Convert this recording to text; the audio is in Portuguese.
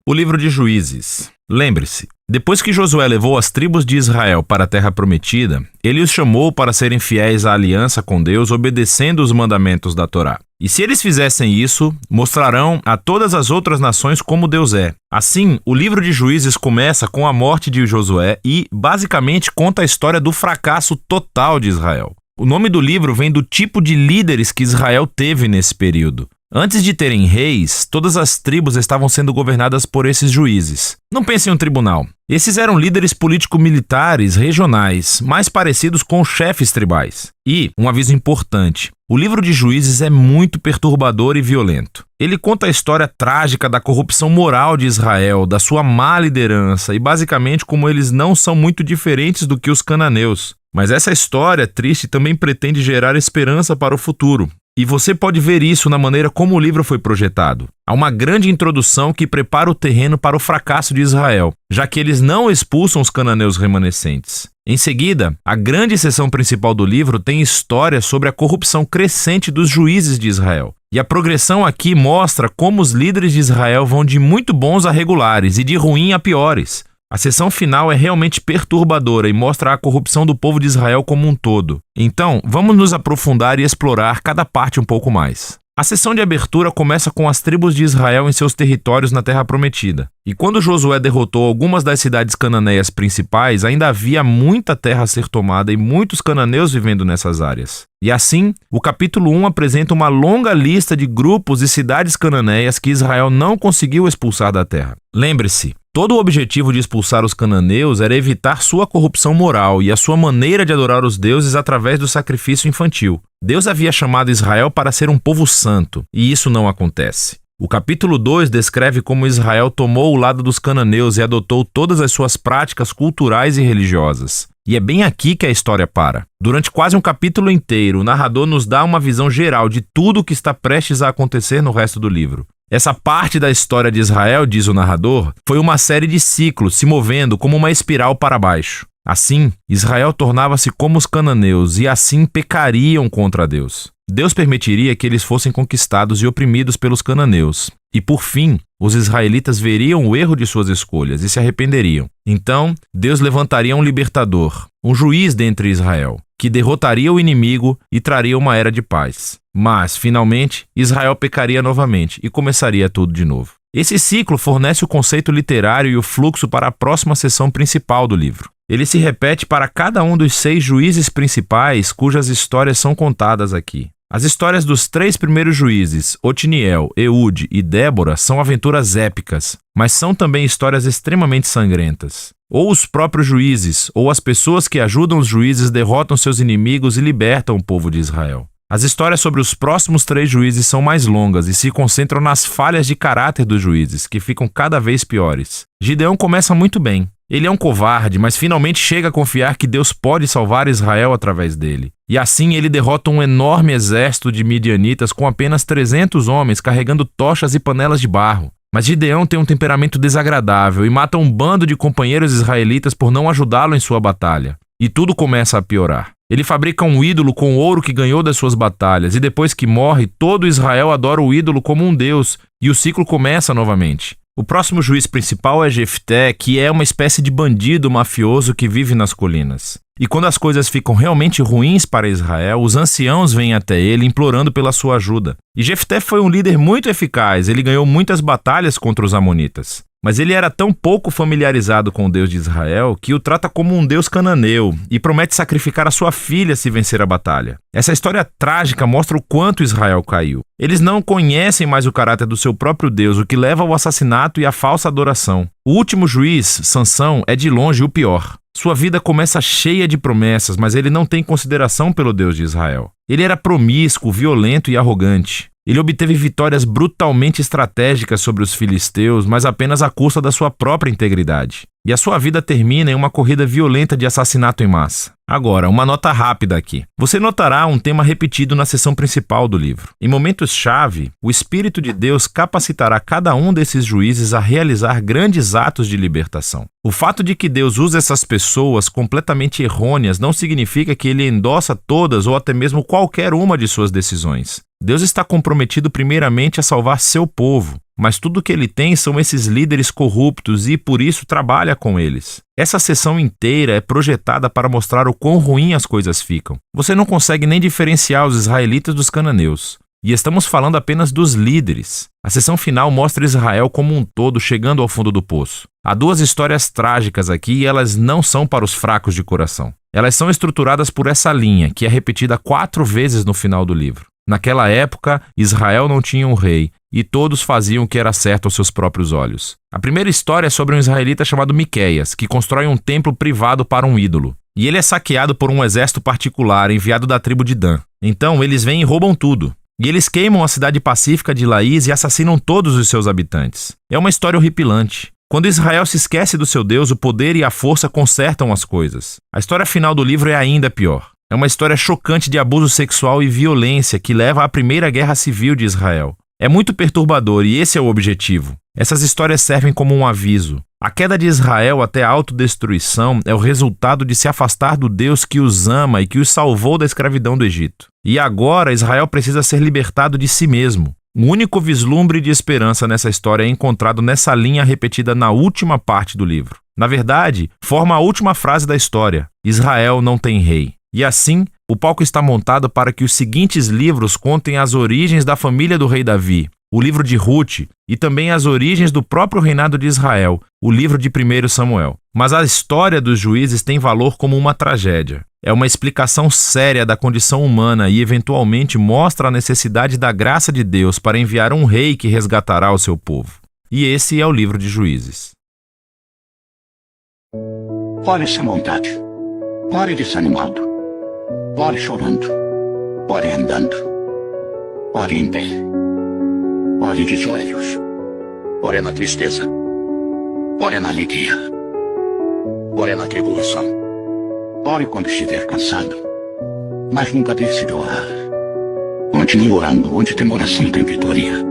O livro de Juízes. Lembre-se, depois que Josué levou as tribos de Israel para a terra prometida, ele os chamou para serem fiéis à aliança com Deus, obedecendo os mandamentos da Torá. E se eles fizessem isso, mostrarão a todas as outras nações como Deus é. Assim, o livro de Juízes começa com a morte de Josué e, basicamente, conta a história do fracasso total de Israel. O nome do livro vem do tipo de líderes que Israel teve nesse período. Antes de terem reis, todas as tribos estavam sendo governadas por esses juízes. Não pense em um tribunal. Esses eram líderes político-militares regionais, mais parecidos com chefes tribais. E, um aviso importante, o livro de Juízes é muito perturbador e violento. Ele conta a história trágica da corrupção moral de Israel, da sua má liderança e basicamente como eles não são muito diferentes do que os cananeus. Mas essa história triste também pretende gerar esperança para o futuro. E você pode ver isso na maneira como o livro foi projetado. Há uma grande introdução que prepara o terreno para o fracasso de Israel, já que eles não expulsam os cananeus remanescentes. Em seguida, a grande seção principal do livro tem história sobre a corrupção crescente dos juízes de Israel. E a progressão aqui mostra como os líderes de Israel vão de muito bons a regulares e de ruim a piores. A seção final é realmente perturbadora e mostra a corrupção do povo de Israel como um todo. Então, vamos nos aprofundar e explorar cada parte um pouco mais. A sessão de abertura começa com as tribos de Israel em seus territórios na Terra Prometida. E quando Josué derrotou algumas das cidades cananeias principais, ainda havia muita terra a ser tomada e muitos cananeus vivendo nessas áreas. E assim, o capítulo 1 apresenta uma longa lista de grupos e cidades cananeias que Israel não conseguiu expulsar da terra. Lembre-se, todo o objetivo de expulsar os cananeus era evitar sua corrupção moral e a sua maneira de adorar os deuses através do sacrifício infantil. Deus havia chamado Israel para ser um povo santo, e isso não acontece. O capítulo 2 descreve como Israel tomou o lado dos cananeus e adotou todas as suas práticas culturais e religiosas. E é bem aqui que a história para. Durante quase um capítulo inteiro, o narrador nos dá uma visão geral de tudo o que está prestes a acontecer no resto do livro. Essa parte da história de Israel, diz o narrador, foi uma série de ciclos se movendo como uma espiral para baixo. Assim, Israel tornava-se como os cananeus e assim pecariam contra Deus. Deus permitiria que eles fossem conquistados e oprimidos pelos cananeus. E por fim, os israelitas veriam o erro de suas escolhas e se arrependeriam. Então, Deus levantaria um libertador, um juiz dentre Israel, que derrotaria o inimigo e traria uma era de paz. Mas, finalmente, Israel pecaria novamente e começaria tudo de novo. Esse ciclo fornece o conceito literário e o fluxo para a próxima seção principal do livro. Ele se repete para cada um dos 6 juízes principais cujas histórias são contadas aqui. As histórias dos 3 primeiros juízes, Otiniel, Eude e Débora, são aventuras épicas, mas são também histórias extremamente sangrentas. Ou os próprios juízes, ou as pessoas que ajudam os juízes derrotam seus inimigos e libertam o povo de Israel. As histórias sobre os próximos 3 juízes são mais longas e se concentram nas falhas de caráter dos juízes, que ficam cada vez piores. Gideão começa muito bem. Ele é um covarde, mas finalmente chega a confiar que Deus pode salvar Israel através dele. E assim ele derrota um enorme exército de midianitas com apenas 300 homens carregando tochas e panelas de barro. Mas Gideão tem um temperamento desagradável e mata um bando de companheiros israelitas por não ajudá-lo em sua batalha. E tudo começa a piorar. Ele fabrica um ídolo com o ouro que ganhou das suas batalhas, e depois que morre, todo Israel adora o ídolo como um deus, e o ciclo começa novamente. O próximo juiz principal é Jefté, que é uma espécie de bandido mafioso que vive nas colinas. E quando as coisas ficam realmente ruins para Israel, os anciãos vêm até ele implorando pela sua ajuda. E Jefté foi um líder muito eficaz, ele ganhou muitas batalhas contra os amonitas. Mas ele era tão pouco familiarizado com o Deus de Israel que o trata como um deus cananeu e promete sacrificar a sua filha se vencer a batalha. Essa história trágica mostra o quanto Israel caiu. Eles não conhecem mais o caráter do seu próprio Deus, o que leva ao assassinato e à falsa adoração. O último juiz, Sansão, é de longe o pior. Sua vida começa cheia de promessas, mas ele não tem consideração pelo Deus de Israel. Ele era promíscuo, violento e arrogante. Ele obteve vitórias brutalmente estratégicas sobre os filisteus, mas apenas à custa da sua própria integridade. E a sua vida termina em uma corrida violenta de assassinato em massa. Agora, uma nota rápida aqui. Você notará um tema repetido na seção principal do livro. Em momentos-chave, o Espírito de Deus capacitará cada um desses juízes a realizar grandes atos de libertação. O fato de que Deus usa essas pessoas completamente errôneas não significa que ele endossa todas ou até mesmo qualquer uma de suas decisões. Deus está comprometido primeiramente a salvar seu povo, mas tudo o que ele tem são esses líderes corruptos e, por isso, trabalha com eles. Essa sessão inteira é projetada para mostrar o quão ruim as coisas ficam. Você não consegue nem diferenciar os israelitas dos cananeus. E estamos falando apenas dos líderes. A sessão final mostra Israel como um todo chegando ao fundo do poço. Há duas histórias trágicas aqui e elas não são para os fracos de coração. Elas são estruturadas por essa linha, que é repetida 4 vezes no final do livro. Naquela época, Israel não tinha um rei, e todos faziam o que era certo aos seus próprios olhos. A primeira história é sobre um israelita chamado Miqueias, que constrói um templo privado para um ídolo. E ele é saqueado por um exército particular enviado da tribo de Dan. Então, eles vêm e roubam tudo. E eles queimam a cidade pacífica de Laís e assassinam todos os seus habitantes. É uma história horripilante. Quando Israel se esquece do seu Deus, o poder e a força consertam as coisas. A história final do livro é ainda pior. É uma história chocante de abuso sexual e violência que leva à primeira guerra civil de Israel. É muito perturbador e esse é o objetivo. Essas histórias servem como um aviso. A queda de Israel até a autodestruição é o resultado de se afastar do Deus que os ama e que os salvou da escravidão do Egito. E agora Israel precisa ser libertado de si mesmo. O único vislumbre de esperança nessa história é encontrado nessa linha repetida na última parte do livro. Na verdade, forma a última frase da história: Israel não tem rei. E assim, o palco está montado para que os seguintes livros contem as origens da família do rei Davi, o livro de Ruth, e também as origens do próprio reinado de Israel, o livro de 1 Samuel. Mas a história dos juízes tem valor como uma tragédia. É uma explicação séria da condição humana e, eventualmente, mostra a necessidade da graça de Deus para enviar um rei que resgatará o seu povo. E esse é o livro de Juízes. Ore sem vontade, ore desanimado, ore chorando, ore andando, ore em pé, ore de joelhos, ore na tristeza, ore na alegria, ore na tribulação, ore quando estiver cansado, mas nunca deixe de orar. Continue orando onde tem oração tem vitória.